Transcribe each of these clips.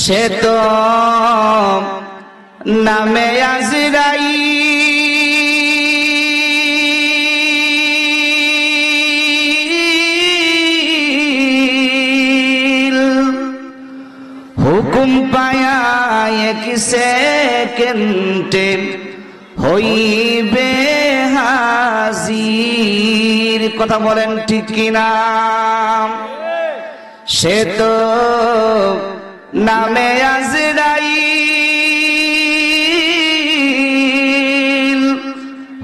সে তো নামে আজরাইল, হুকুম পায়া এক সেকেন্ডে হইবে হাজির। কথা বলেন ঠিক কিনা? সে তো নামে আজরাইল,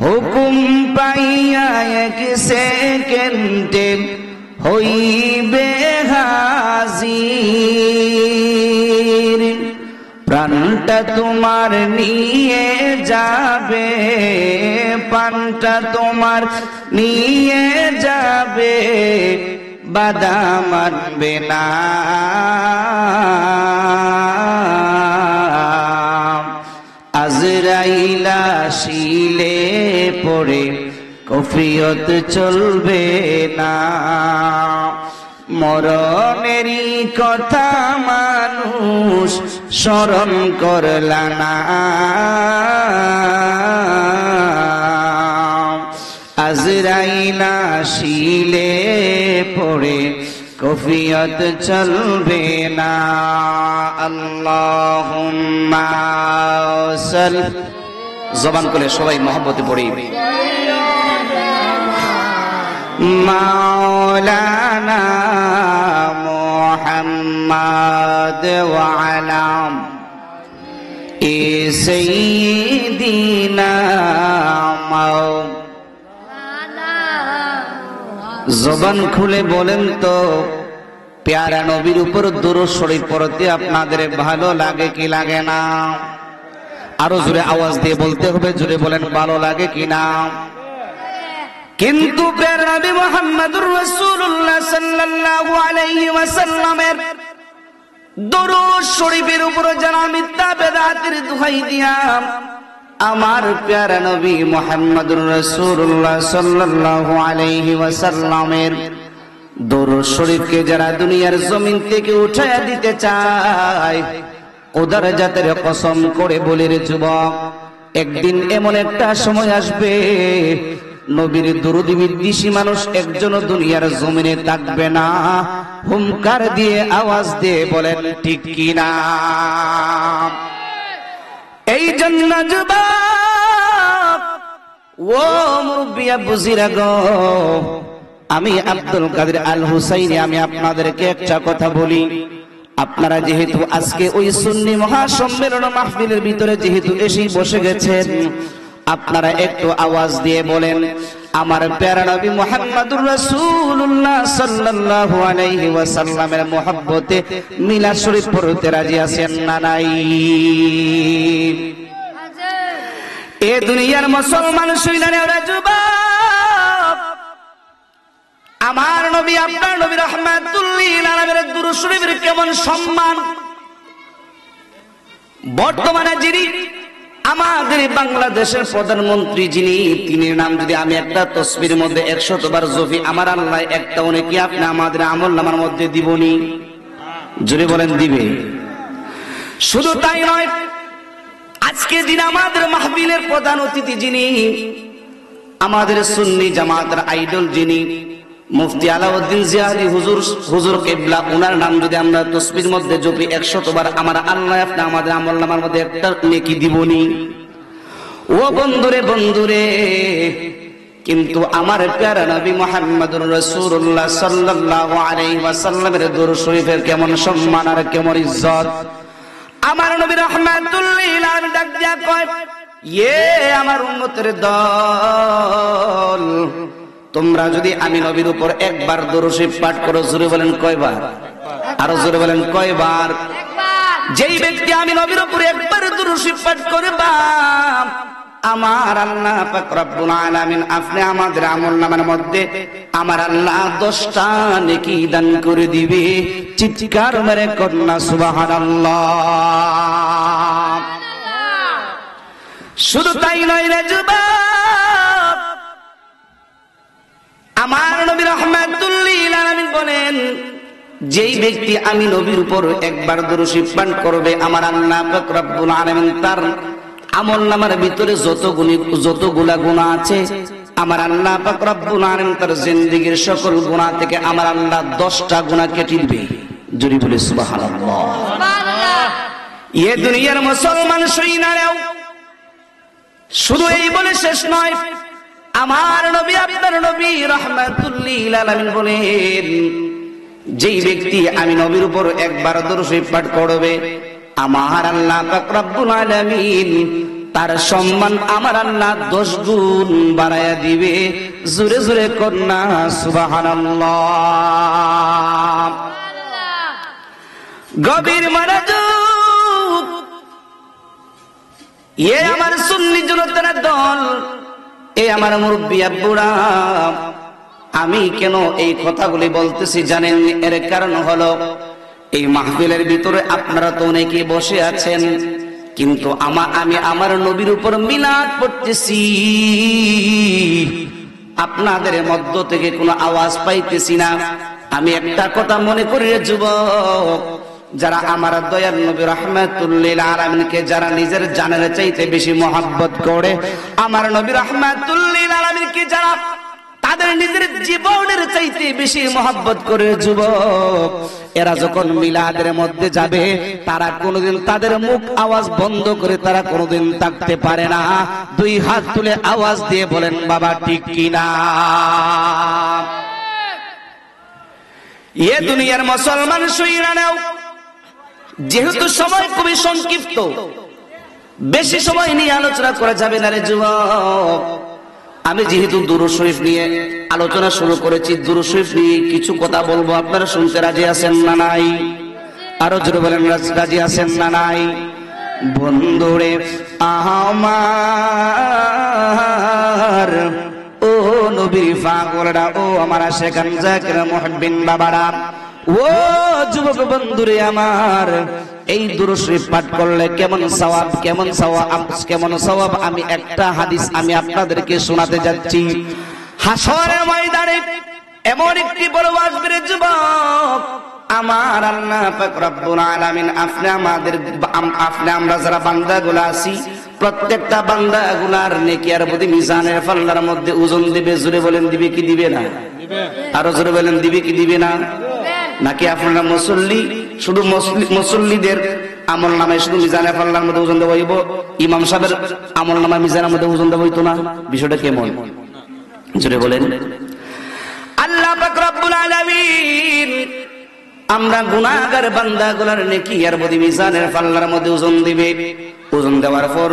হুকুম পাইয়া এক সেকেন্ডে হইবে হাজির। প্রাণটা তোমার নিয়ে যাবে, প্রাণটা তোমার নিয়ে যাবে, বাধা মানবে না। আজরাইল আসিলে পড়ে কফিয়ত চলবে না। মরণেরই কথা মানুষ স্মরণ করলা না। আজরাইল আসিলে পড়ে কফিয়ত চলবে না। আল্লাহুম্মা সাল্লি, জবান করে সবাই মহব্বতে পড়ি। মাওলানা মুহাম্মদ ওয়া আলা সাইয়্যিদিনা মাওলানা। জবান খুলে বলেন তো, প্যারা নবীর উপর দুরূদ শরীফ পড়তে আপনাদের ভালো লাগে কি লাগে না? আরো জোরে আওয়াজ দিয়ে বলতে হবে, জোরে বলেন ভালো লাগে কি না? কিন্তু প্যারা নবী মুহাম্মদুর রাসূলুল্লাহ সাল্লাল্লাহু আলাইহি ওয়াসাল্লামের দুরূদ শরীফের উপর যারা মিথ্যা বেদাতের দোহাই দিয়া আমার প্যারা নবী মুহাম্মদুর রাসূলুল্লাহ সাল্লাল্লাহু আলাইহি ওয়াসাল্লামের দুরূদ শরীফকে যারা দুনিয়ার জমিন থেকে উঠায়া দিতে চায়, ওদের জাতের কসম করে বলে রে যুবক, একদিন এমন একটা সময় আসবে নবীর দুরূদ বিদ্বেষী মানুষ একজনও দুনিয়ার জমিনে থাকবে না। হুঙ্কার দিয়ে আওয়াজ দিয়ে বলেন ঠিক কিনা? এই জন্য যুবক ও মুরব্বিয়া বুঝিরা গো, আমি আব্দুল কাদের আল হুসাইনি আমি আপনাদেরকে একটা কথা বলি। আপনারা যেহেতু আজকে ওই সুন্নি মহাসম্মেলন মাহফিলের ভিতরে যেহেতু এসে বসে গেছেন, আপনারা একটু আওয়াজ দিয়ে বলেন, আমার প্যারা নবী মুহাম্মদুর রাসূলুল্লাহ সাল্লাল্লাহু আলাইহি ওয়াসাল্লামের মহব্বতে মিলাদ শরীফ পড়তে রাজি আছেন না নাই? এ দুনিয়ার মুসলমান শুইলেন ওরা যুবক, আমার নবী আপনার নবী রাহমাতুল লিল আলামিনের দুরূদ শরীফের কেমন সম্মান। বর্তমানে যিনি আমাদের বাংলাদেশের প্রধানমন্ত্রী যিনি, তিনির নাম যদি আমি একটা তসবির মধ্যে 100 বার জপি, আমার আল্লাহ একটা অনেক আপনি আমাদের আমলনামার মধ্যে দিবনি? জোরে বলেন দিবে? শুধু তাই নয়, আজকে যিনি আমাদের মাহফিলের প্রধান অতিথি, যিনি আমাদের সুন্নি জামাতের আইডল, যিনি মুফতি আলাউদ্দিন জিয়াদি হুজুর কিবলা, ওনার নাম যদি আমরা তসবির মধ্যে জপি 100 বার, আমার আল্লাহ আপনি আমাদের আমলনামার মধ্যে একটা নেকি দিবনি? ও বন্ধুরে বন্ধুরে, কিন্তু আমার প্যারা নবী মুহাম্মদুর রাসূলুল্লাহ সাল্লাল্লাহু আলাইহি ওয়াসাল্লামের দুরূদ শরীফের কেমন সম্মান আর কেমন ইজ্জত। আমার নবী রাহমাতুল লিল আলামিন ডাক দিয়া কয়, ইয়ে আমার উম্মতের দল, তোমরা যদি আমি নবীর উপর একবার দুরূদ শরীফ পাঠ করো, জোরে বলেন কয়বার? আরো জোরে বলেন কয়বার? যেই ব্যক্তি আমি নবীর উপর একবার দুরূদ শরীফ পাঠ করবা, আমার আল্লাহ পাক রব্বুল আলামিন আপনি আমাদের আমলনামার মধ্যে আমার আল্লাহ 10টা নেকি দান করে দিবে। চিৎকার মেরে কন্যা সুবহানাল্লাহ। শুধু তাই নয় রে যুবক, আমার নবী রাহমাতুল লিল আলামিন বলেন, যেই ব্যক্তি আমি নবীর উপর একবার দরুদ শরীফ পাঠ করবে, আমার আল্লাহ পাক রব্বুল আলামিন তার আমলনামার ভিতরে যতগুলা গুনাহ আছে, আমার আল্লাহ পাক রব্বুল আলামিন তার জিন্দেগীর সকল গুনাহ থেকে আমার আল্লাহ 10টা গুনাহ কেটে দিবে। জোরে বলে সুবহানাল্লাহ। এ দুনিয়ার মুসলমান শুইনারেও শুধু এই বলে শেষ নয়, আমার নবী আপনার নবী রাহমাতুল লিল আলামিন বলেন, যেই ব্যক্তি আমি নবীর উপর একবার দরুদ শরীফ পাঠ করবে, আমার আল্লাহ পাক রব্বুল আলামিন তার সম্মান আমার আল্লাহ 10 গুণ বাড়ায়া দিবে। জোরে জোরে কন্যা সুবহানাল্লাহ। গভীর মনোযোগ, এ আমার সুন্নি জনতার দল, এ আমার মুরব্বি আব্বুরা, আমি কেন এই কথাগুলি বলতেছি জানেন? এর কারণ হলো এই মাহফিলের ভিতরে আপনারা তো অনেকে বসে আছেন, কিন্তু আমি আমার নবীর উপর মিলাদ পড়তেছি, আপনাদের মধ্য থেকে কোনো আওয়াজ পাইতেছি না। আমি একটা কথা মনে করি যুবক, যারা আমার দয়ার নবী রাহমাতুল লিল আলামিনকে যারা নিজের জানের চাইতে বেশি মহব্বত করে, আমার নবী রাহমাতুল লিল আলামিনকে যারা তাদের নিজের জীবনের চাইতে বেশি মহব্বত করে যুবক, এরা যখন মিলাদের মধ্যে যাবে, তারা কোনোদিন তাদের মুখ আওয়াজ বন্ধ করে তারা কোনোদিন থাকতে পারে না। 2 হাত তুলে আওয়াজ দিয়ে বলেন বাবা ঠিক কিনা? এ দুনিয়ার মুসলমান শুইরা নাও, যেহেতু সময় খুবই সংক্ষিপ্ত, বেশি সময় নিয়ে আলোচনা করা যাবে না রে যুবক। আমি যেহেতু দুরূদ শরীফ নিয়ে আলোচনা শুরু করেছি, দুরূদ শরীফ নিয়ে কিছু কথা বলবো, আপনারা শুনতে রাজি আছেন না নাই? আরো জোরে বলেন রাজি আছেন না নাই? বন্ধুরে আমার, ও নবীর পাগলরা, ও আমার আশিকান জাকির মুহিব্বিন বাবারা, ও যুবক বন্ধুরে আমার, এই দুরূদ শরীফ পাঠ করলে কেমন সওয়াব আমি একটা হাদিস আমি আপনাদেরকে শোনাতে যাচ্ছি। হাসরের ময়দানে এমন একটি বড় আসবে রে যুবক, আমার আল্লাহ পাক রব্বুল আলামিন আপনি আমরা যারা বান্দাগুলো আছি, প্রত্যেকটা বান্দাগুলার নেকি আর বদি মিজানের পাল্লার মধ্যে ওজন দিবে। জোরে বলেন দিবে কি দিবে না? আরো জোরে বলেন দিবে কি দিবে না? নাকি আপনারা মুসল্লি, শুধু মুসল্লিদের আমল নামায় শুধু মিজানের পাল্লার মধ্যে ওজন দেওয়া হইব, ইমাম সাহেবের আমল নামায় মিজানের মধ্যে ওজন দেওয়া হইতো না? বিষয়টা কেমন? জোরে বলেন। আল্লাহ পাক রব্বুল আলামিন আমরা গুনাহগার বান্দাগুলোর নেকি আর বদি মিজানের পাল্লার মধ্যে ওজন দিবে। ওজন দেওয়ার পর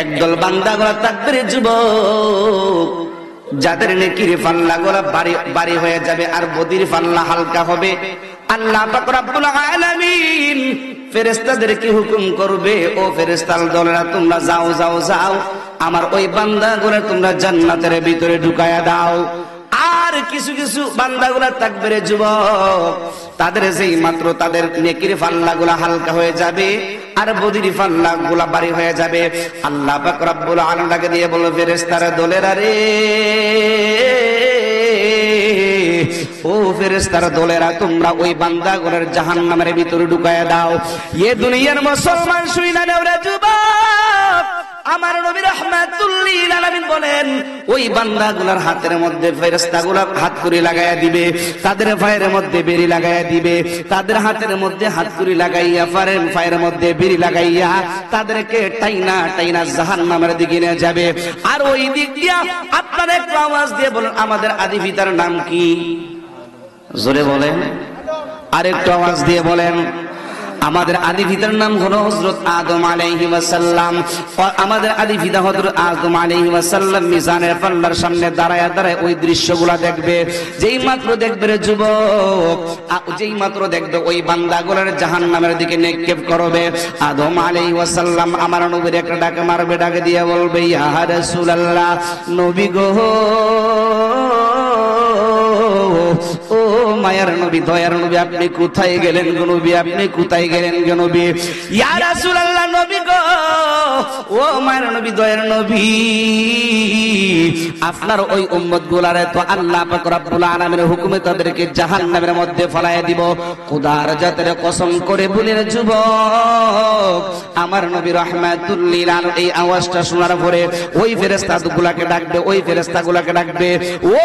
একদল বান্দাগুলো থাকবে রে যুবক, যাদের নেকির পাল্লাগুলো ভারী হয়ে যাবে আর বদির পাল্লা হালকা হবে। আল্লাহ পাক রব্বুল আলামিন ফেরেশতাদেরকে হুকুম করবে, ও ফেরেশতার দলেরা তোমরা যাও যাও যাও, আমার ওই বান্দাগুলো তোমরা জান্নাতের ভিতরে ঢুকায়া দাও। আর কিছু কিছু বান্দাগুলা থাকবে রে যুবক, তাদের যেই মাত্র তাদের নেকির পাল্লাগুলা হালকা হয়ে যাবে আর বদির পাল্লাগুলা ভারী হয়ে যাবে, আল্লাহ পাক রব্বুল আলামিন দিয়ে বলবে ফেরেশতার দলেরা রে, ও ফেরেশতার দলেরা তোমরা ওই বান্দাগুলোর জাহান্নামের ভিতরে ঢুকায়া দাও। এ দুনিয়ার মুসলমান শুইনা নাও রে যুবক, আমার নবী রাহমাতুল লিল আলামিন বলেন, ওই বান্দাগুলার হাতের মধ্যে ফেরেশতাগুলা হাতকড়ি লাগায়া দিবে, তাদের পায়ের মধ্যে বেড়ি লাগায়া দিবে, তাদের হাতের মধ্যে হাতকড়ি লাগাইয়া পায়ের মধ্যে বেড়ি লাগাইয়া তাদেরকে টাইনা টাইনা জাহান্নামের দিকে নিয়ে যাবে। আর ওই দিক দিয়া আপনারা একটু আওয়াজ দিয়ে বলেন আমাদের আদি পিতার নাম কি? জোরে বলেন, আর একটু আওয়াজ দিয়ে বলেন। আমাদের আদি পিতার নাম হলো হযরত আদম আলাইহিস সালাম। আমাদের আদি পিতা হযরত আদম আলাইহিস সালাম মিজানের পাল্লার সামনে দাঁড়ায় দাঁড়ায় ওই দৃশ্যগুলা দেখবে। যেই মাত্র দেখবে রে যুবক, যেই মাত্র দেখবে ওই বান্দাগুলোর জাহান্নামের দিকে নিক্ষেপ করবে, আদম আলাইহিস সালাম আমার নবীর একটা ডাক মারবে, ডাকে দিয়ে বলবে ইয়া রাসূলুল্লাহ, নবী গো, ও মায়ার নবী, দয়ার নবী, আপনি কোথায় গেলেন গো নবী? আপনি কোথায় গেলেন গো নবী? ইয়া রাসূলুল্লাহ, নবী গো, ও মায়ের নবী দয়ার নবী, আপনার ওই উম্মত গুলারে তো আল্লাহ পাক রব্বুল আলামিনের হুকুমে তাদেরকে জাহান্নামের মধ্যে ফলাইয়া দিব। খোদার জাতের কসম করে বলেন যুবক, আমার নবী রাহমাতুল লিল আলামিন এই আওয়াজটা শোনার পরে ওই ফেরেশতাগুলোকে ডাকবে, ওই ফেরেশতাগুলোকে ডাকবে, ও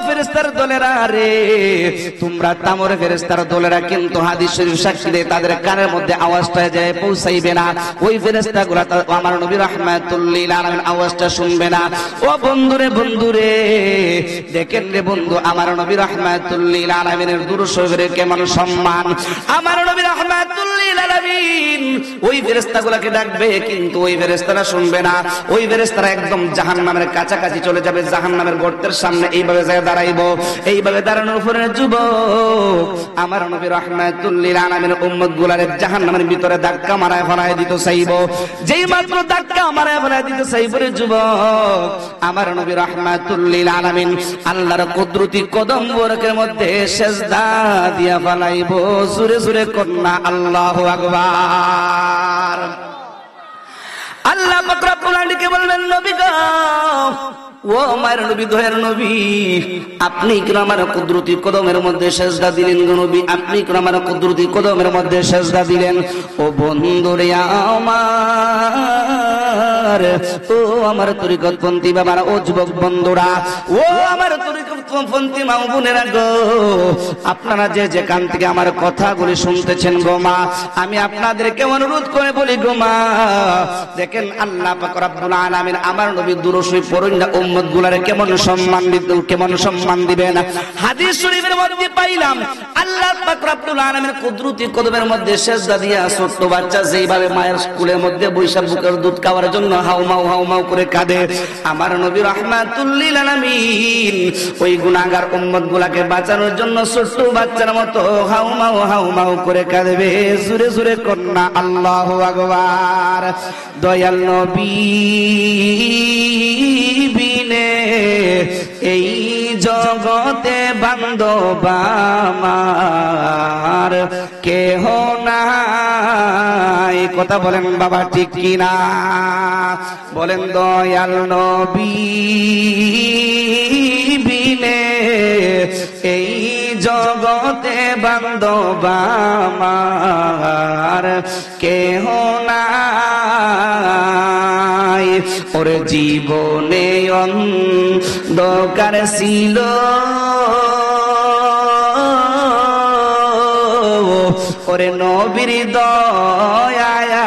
ফেরেশতার দলেরা রে, তোমরা তামর ফেরেশতার দলেরা কিন্তু হাদিস শরীফ সাক্ষী দেয় তাদের কানের মধ্যে আওয়াজটা যায় পৌঁছাইবে না। ওই ফেরেশতাগুলো আমার নবী রাহমাতুল লিল আলামিন আওয়াজটা শুনবে না। ও বন্ধুরে বন্ধুরে দেখেন রে বন্ধু, আমার নবী রাহমাতুল লিল আলামিনের দুরূদ শরীফের কেমন সম্মান। আমার নবী রাহমাতুল লিল আলামিন ওই ফেরেশতাগুলোকে ডাকবে, কিন্তু ওই ফেরেশতারা শুনবে না। ওই ফেরেশতারা একদম জাহান্নামের কাছাকাছি চলে যাবে, জাহান্নামের গর্তের সামনে এইভাবে যায় দাঁড়াইবো। এইভাবে দাঁড়ানোর পরে যুবক আমার নবী রাহমাতুল লিল আলামিনের উম্মত গুলারে জাহান্নামের ভিতরে ধাক্কা মারায় ফেলায় দিতে চাইবো। যেই মাত্র ধাক্কা মারায় ফেলায় দিতে চাইবো রে যুবক, আমার নবী রাহমাতুল লিল আলামিন আল্লাহর কুদরতি কদম মোবারকের মধ্যে সিজদা দিয়া ফেলাইবো। জোরে জোরে কন্যা আল্লাহু আকবার। আল্লাহ পাক রব্বুল আলামিনকে বলবেন নবী গো, ও মায়ের নবী দয়ার নবী, আপনি কেন আমার কুদরতি কদমের মধ্যে সিজদা দিলেন গো নবী, আপনি কেন আমার কুদরতি কদমের মধ্যে সিজদা দিলেন? ও বন্ধুরে আমার, ও আমার তরিকতপন্থী বাবারা, ও যুবক বন্ধুরা, ও আমার তরিকতপন্থী মা বোনেরা গো, আপনারা যে যেখান থেকে আমার কথাগুলি শুনতেছেন গো মা, আমি আপনাদেরকে অনুরোধ করে বলি গো মা, দেখেন আল্লাহ পাক রব্বুল আলামিন আমার নবী দুরূদ শরীফ পড়ুন না, উম্মত গুলারে কেমন সম্মান দিবেন। হাদিস শরীফের মধ্যে পাইলাম আল্লাহ পাক রব্বুল আলামিন কুদরতি কদমের মধ্যে সিজদা দিয়া ছোট্ট বাচ্চা যেইভাবে মায়ের স্কুলের মধ্যে বৈশা বুকের দুধ খাওয়ার জন্য হাউমাউ করে কাঁদে, আমার নবী রাহমাতুল লিল আলামিন ওই গুনাহগার উম্মত গুলাকে বাঁচানোর জন্য ছোট্ট বাচ্চার মতো হাউমাউ করে কাঁদবে। জোরে জোরে কন্যা আল্লাহু আকবার। দয়াল নবী বিনে এই জগতে বান্ধব আমার কেহ নাই। কথা বলেন বাবা ঠিক কিনা? বলেন দয়াল নবী বিনে এই জগতে বান্ধব আমার কেহ নাই। ওরে জীবনে অন্ধকার ছিল, ওরে নবীর দয়ালো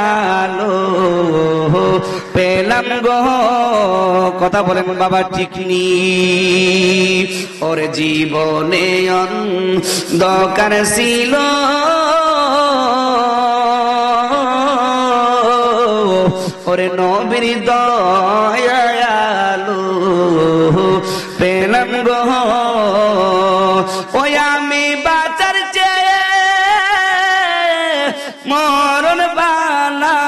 পেলাম গো। কথা বলেন বাবা ঠিক নি? ওরে জীবনে অন্ধকার ছিল, ওরে নবীর দয়ালো পেলাম গো। ওই আমি বাঁচার চেয়ে মরণ বালা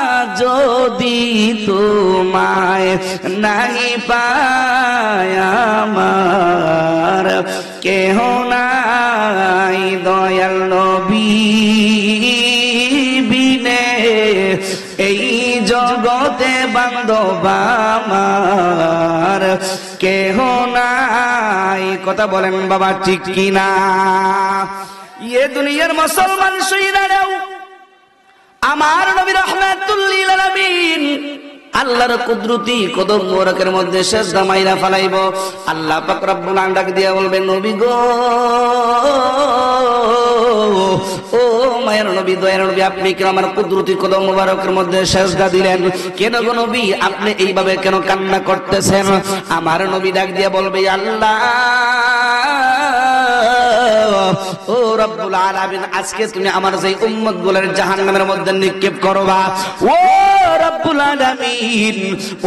যদি তোমায় নাই পায় আমার কেহ নাই। দয়াল নবী বিনে এই জগতে বান্ধব আমার কেহ নাই। কথা বলেন বাবা ঠিক কিনা? এ দুনিয়ার মুসলমান শহীদারাও আমার নবী রাহমাতুল লিল আলামিন আল্লাহর কুদরতি কদম মোবারকের মধ্যে সিজদা মাইরা ফেলাইব। আল্লাহ পাক রব্বুল আলামিন ডাক দিয়া বলবেন নবী গো, ও মায়ের নবী দয়ার নবী, আপনি কেন আমার কুদরতি কদম মোবারকের মধ্যে সিজদা দিলেন? কেন গো নবী আপনি এইভাবে কেন কান্না করতেছেন? আমার নবী ডাক দিয়া বলবে আল্লাহ, ও রব্বুল আলামিন, আজকে তুমি আমার যে উম্মত গুলার জাহান্নামের মধ্যে নিক্ষেপ করবা, ও রব্বুল আলামিন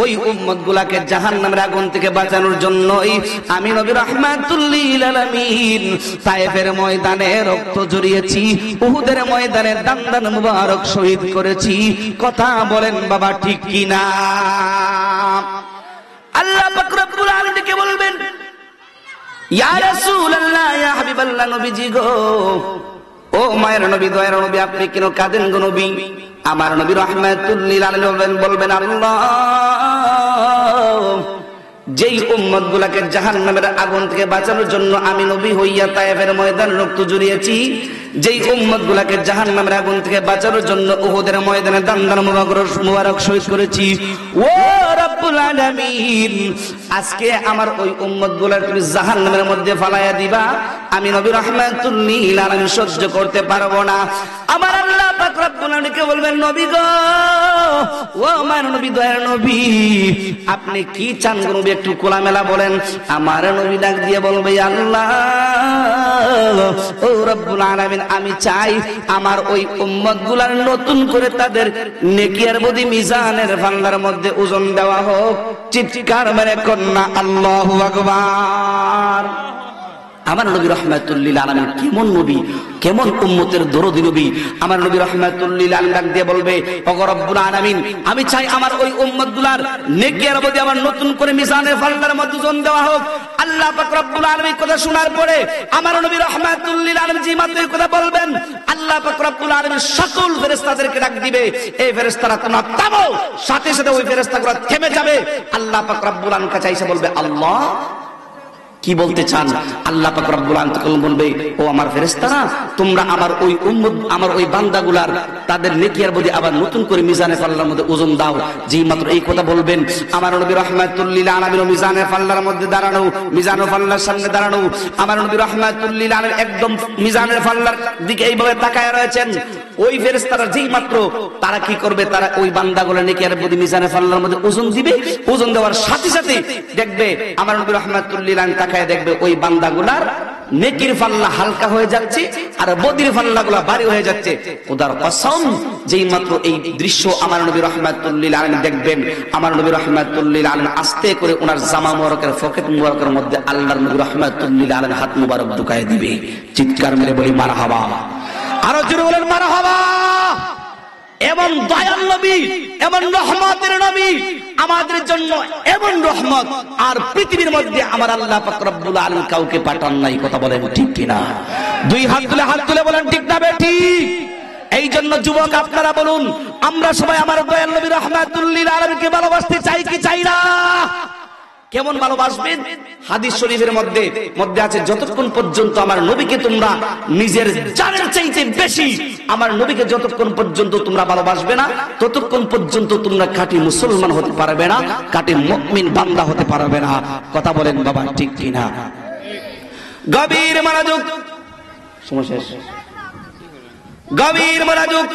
ওই উম্মত গুলাকে জাহান্নামের আগুন থেকে বাঁচানোর জন্যই আমি নবী রাহমাতুল লিল আলামিন তায়েফের ময়দানে রক্ত ঝরিয়েছি, উহুদের ময়দানে দান মুবারক শহীদ করেছি। কথা বলেন বাবা ঠিক কিনা? আল্লাহ পাক রব্বুল আলামিনকে বলবেন ইয়া রাসূলুল্লাহ, ইয়া হাবিবাল্লাহ, নবীজি গো, ও মায়ের নবী দয়ার নবী, আপনি কেন কাঁদেন গো নবী? আমার নবী রাহমাতুল লিল আলামিন বলবেন আল্লাহ যেই উম্মত গুলাকে জাহান্নামের আগুন থেকে বাঁচানোর জন্য আমি নবী হইয়া তায়েফের ময়দানে রক্ত ঝরিয়েছি, যেই উম্মত গুলাকে জাহান্নামের আগুন থেকে বাঁচানোর জন্য উহুদের ময়দানে দান মুবারক শহীদ করেছি, ও রব্বুল আলামিন আজকে আমার ওই উম্মত গুলার তুমি জাহান্নামের মধ্যে ফালাইয়া দিবা, আমি নবী রাহমাতুল লিল আলামিন সহ্য করতে পারবো না। আমার আল্লাহ পাক রব্বুল আলামিনকে বলবেন নবী গো, ও আমার নবী দয়ার নবী আপনি কি চান গো নবী একটু খোলামেলা বলেন। আমার নবী ডাক দিয়ে বলবে আল্লাহ ও রব্বুল আলামিন আমি চাই আমার ওই উম্মত গুলার নতুন করে তাদের নেকি আর বদি মিজানের পাল্লার মধ্যে ওজন দেওয়া হোক। চিৎকার মেরে কন্যা আল্লাহু আকবার। আমার নবী রাহমাতুল লিল আলামিন কেমন নবী, কেমন উম্মতের দরদি নবী। আমার নবী রাহমাতুল লিল আলামিন ডাক দিয়ে বলবে ওগো রব্বুল আলামিন আমি চাই আমার ওই উম্মতগুলার নেকি আর বদি আমার নতুন করে মিজানের পাল্লার মধ্যে ওজন দেওয়া হোক। আল্লাহ পাক রব্বুল আলামিন কথা শোনার পরে আমার নবী রাহমাতুল লিল আলামিন যে মাত্র এই কথা বলবেন আল্লাহ পাক রব্বুল আলামিন সকল ফেরেশতাদেরকে ডাক দিবে, এই ফেরেশতারা তোমরা থামো। সাথে সাথে ওই ফেরেশতাগুলো থেমে যাবে। আল্লাহ পাক রব্বুল আলামিন কাছে এসে বলবে আল্লাহ কি বলতে চান? আল্লাহ পাক রব্বুল আলামিন বলবে ও আমার ফেরেশতারা তোমরা আমার ওই উম্মত আমার ওই বান্দাগুলার তাদের নেকি আর বদি আবার নতুন করে মিজানে পাল্লার মধ্যে ওজন দাও। যেই মাত্র এই কথা বলবেন আমার নবী রাহমাতুল লিল আলামিন মিজানে পাল্লার মধ্যে দাঁড়ানো, মিজানে পাল্লার সামনে দাঁড়ানো, আমার নবী রাহমাতুল লিল আলামিন একদম মিজানের পাল্লার দিকে এইভাবে তাকায় রয়েছেন। ওই ফেরেশতারা যেই মাত্র তারা কি করবে, তারা ওই বান্দাগুলোর নেকি আর বদি মিজানে পাল্লার মধ্যে ওজন দিবে। ওজন দেওয়ার সাথে সাথে দেখবে আমার নবী রাহমাতুল লিল আলামিন তাকায় দেখবে ওই বান্দাগুলার নেকির পাল্লা হালকা হয়ে যাচ্ছে আর বদির পাল্লাগুলো ভারী হয়ে যাচ্ছে। খোদার কসম যেই মাত্র এই দৃশ্য আমার নবী রাহমাতুল লিল আলামিন দেখবেন আমার নবী রাহমাতুল লিল আলামিন আস্তে করে ওনার জামা মুবারকের পকেট মুবারকের মধ্যে আল্লাহর নবী রাহমাতুল লিল আলামিন হাত মুবারক ঢুকায় দিবে। চিৎকার মেরে বলি মারহাবা, আরো জোরে বলেন মারহাবা। এমন দয়াল নবী, এমন রহমতের নবী আমাদের জন্য, এমন রহমত আর পৃথিবীর মধ্যে আমার আল্লাহ পাক রব্বুল আলামিন কাউকে পাঠান নাই। কথা বলেন ঠিক কিনা? দুই হাত তুলে বলেন ঠিক না বেঠিক? এই জন্য যুবক আপনারা বলুন আমরা সবাই আমার দয়াল নবী রাহমাতুল লিল আলামিনকে ভালোবাসতে চাই কি চাই না? কেমন ভালোবাসবেন? হাদিস শরীফের মধ্যে আছে যতক্ষণ পর্যন্ত আমার নবীকে তোমরা নিজের জানের চাইতে বেশি আমার নবীকে যতক্ষণ পর্যন্ত তোমরা ভালোবাসবে না ততক্ষণ পর্যন্ত তোমরা খাঁটি মুসলমান হতে পারবে না, খাঁটি মুমিন বান্দা হতে পারবে না। কথা বলেন বাবা ঠিক কিনা? গভীর মনোযোগ, গভীর মনোযোগ।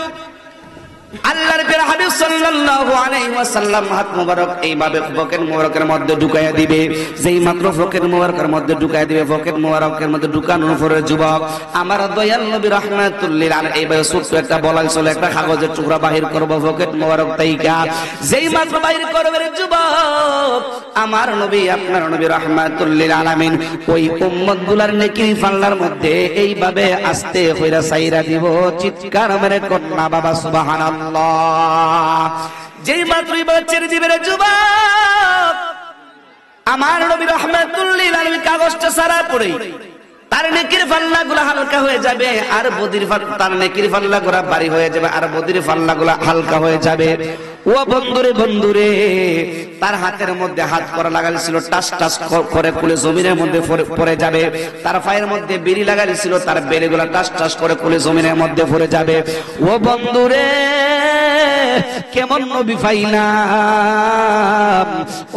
আল্লাহর প্রিয় হাবিব সাল্লাল্লাহু আলাইহি ওয়াসাল্লাম হাত মুবারক এইভাবে পকেট মুবারকের মধ্যে ঢুকাইয়া দিবে। যেই মাত্র পকেট মুবারকের মধ্যে ঢুকাইয়া দিবে, পকেট মুবারকের মধ্যে ঢুকানোর পরে যুবক আমার দয়াল নবী রাহমাতুল লিল আলাইহি এইভাবে ছোট্ট একটা বলাই চলে একটা কাগজের টুকরা বাহির করব পকেট মুবারক তাইকা। যেই মাত্র বাহির করবে যুবক আমার নবী আপনার নবী রাহমাতুল লিল আলামিন ওই উম্মতগুলার নেকির পাল্লার মধ্যে এইভাবে আস্তে কইরা ছাইরা দিব। চিৎকার মেরে কন্যা বাবা সুবহানাল্লাহ। যেই মাত্রই ছেড়ে দিবে রে যুবক আমার নবী রাহমাতুল লিল আলামিন কাগজটা সারা পড়ে তার নেকির পাল্লাগুলো হালকা হয়ে যাবে আর বদির তার নেকির পাল্লাগুলো ভারী হয়ে যাবে আর বদির পাল্লাগুলো হালকা হয়ে যাবে। ও বন্ধুরে তার হাতের মধ্যে হাত করা লাগাইছিল টাস টাস করে খুলে জমিনের মধ্যে পড়ে যাবে। তার পায়ের মধ্যে বেড়ি লাগাইছিল তার বেড়িগুলো টাস টাস করে খুলে জমিনের মধ্যে পড়ে যাবে। ও বন্ধুরে কেমন নবী পাইলাম,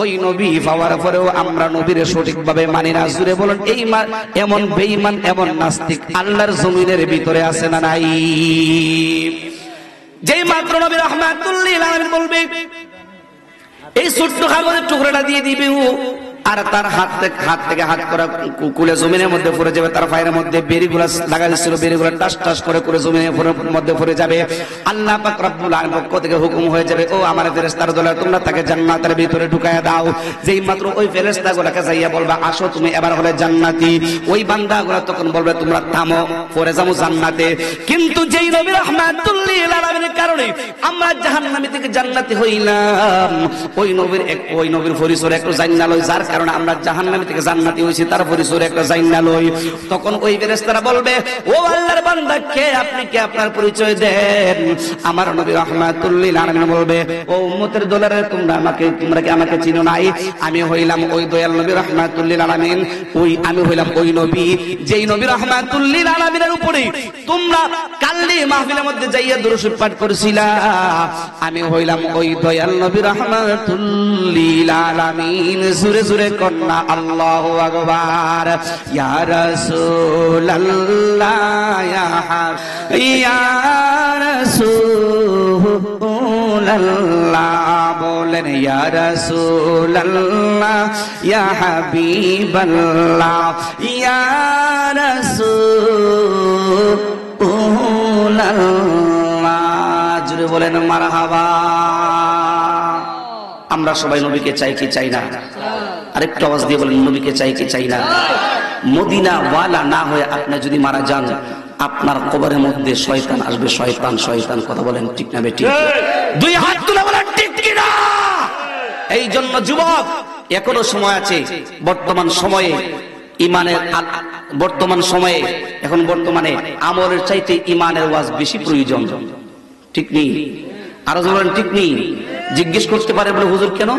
ওই নবী পাওয়ার পরেও আমরা নবীরে সঠিকভাবে মানি না। জুড়ে বলেন এই এমন বেঈমান এমন নাস্তিক আল্লাহর জমিনের ভিতরে আছে না নাই? যেই মাত্র নবী রাহমাতুল লিল আলামিন বলবে এই ছোট্ট কাগজের টুকরাটা দিয়ে দিবে আর তার হাত থেকে হাত করা কুলে জমিনের মধ্যে পড়ে যাবে। তার পায়ের মধ্যে বেড়িগুলা লাগাইছিল, বেড়িগুলা টাস টাস করে জমিনের মধ্যে পড়ে যাবে। আল্লাহ পাক রব্বুল আলামিন পক্ষ থেকে হুকুম হয়ে যাবে ও আমার ফেরেশতার দল তোমরা তাকে জান্নাতের ভিতরে ঢুকায়া দাও। যেই মাত্র ওই ফেরেশতাগুলোকে যাইয়া বলবে আসো তুমি এবার হলে জান্নাতি, ওই বান্দাগুলো তখন বলবে তোমরা থামো পরে যাবো জান্নাতে। কিন্তু যেই নবী রাহমাতুল লিল আলামিনের কারণে আমরা জাহান্নামী থেকে জান্নাতি হইলাম। ওই নবীর পরিচয় একটু জান্নাত লই, যার কারণে আমরা জাহান্নামী থেকে জান্নাতি হইছি, তার পরিচয় একটা জান্নাত লই। তখন ওই ফেরেশতারা বলবে, ও আল্লাহর বান্দা কে আপনি, কে আপনার পরিচয় দেন। আমার নবী রাহমাতুল লিল আলামিন বলবে, ও উম্মতের দলেরা, তোমরা কি আমাকে চিনো নাই? আমি হইলাম ওই দয়াল নবী রাহমাতুল লিল আলামিন, আমি হইলাম ওই নবী যেই নবী রাহমাতুল লিল আলামিনের উপরে তোমরা কাল্লি মাহফিলের মধ্যে যাইয়া দরুদ পাঠ করেছিলা। আমি হইলাম ওই দয়াল নবী রাহমাতুল লিল আলামিন। জোরে জোরে কন্না আল্লাহু আকবার। ইয়া রাসূলুল্লাহ ইয়া রাসূলুল্লাহ, বলেন ইয়া রাসূলুল্লাহ ইয়া হাবিবাল্লাহ ইয়া রাসূলুল্লাহ। জোরে বলেন মারহাবা। আমরা সবাই নবীকে চাই কি চাই না? আরেকটু আওয়াজ দিয়ে বলেন, নবীকে চাই কি চাই না? মদিনা ওয়ালা না হয়ে আপনি যদি মারা যান, আপনার কবরের মধ্যে শয়তান আসবে। শয়তান শয়তান, কথা বলেন ঠিক না বেঠিক? দুই হাত তুলে বলেন ঠিক কি না? এই জন্য যুবক, এখনো সময় আছে। বর্তমান সময়ে ইমানের, বর্তমানে আমলের চাইতে ইমানের ওয়াজ বেশি প্রয়োজন। ঠিক নেই? আরো বলেন ঠিক নেই? জিজ্ঞেস করতে পারে বলে, হুজুর কেন?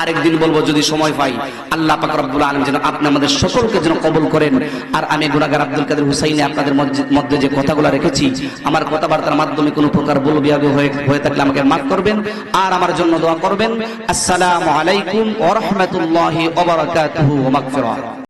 আরেকদিন বলবো যদি সময় পাই। আল্লাহ পাক রব্বুল আলামিন যেন আপনি আমাদের সকলকে যেন কবুল করেন। আর আমি গুনাহগার আব্দুল কাদের হুসাইনি আপনাদের মধ্যে যে কথাগুলো রেখেছি, আমার কথাবার্তার মাধ্যমে কোনো প্রকার ভুল বিয়াদবি হয়ে থাকলে আমাকে মাফ করবেন, আর আমার জন্য দোয়া করবেন। আসসালামু আলাইকুম ওয়া রাহমাতুল্লাহি ওয়া বারাকাতুহু ওয়া মাগফিরাহ।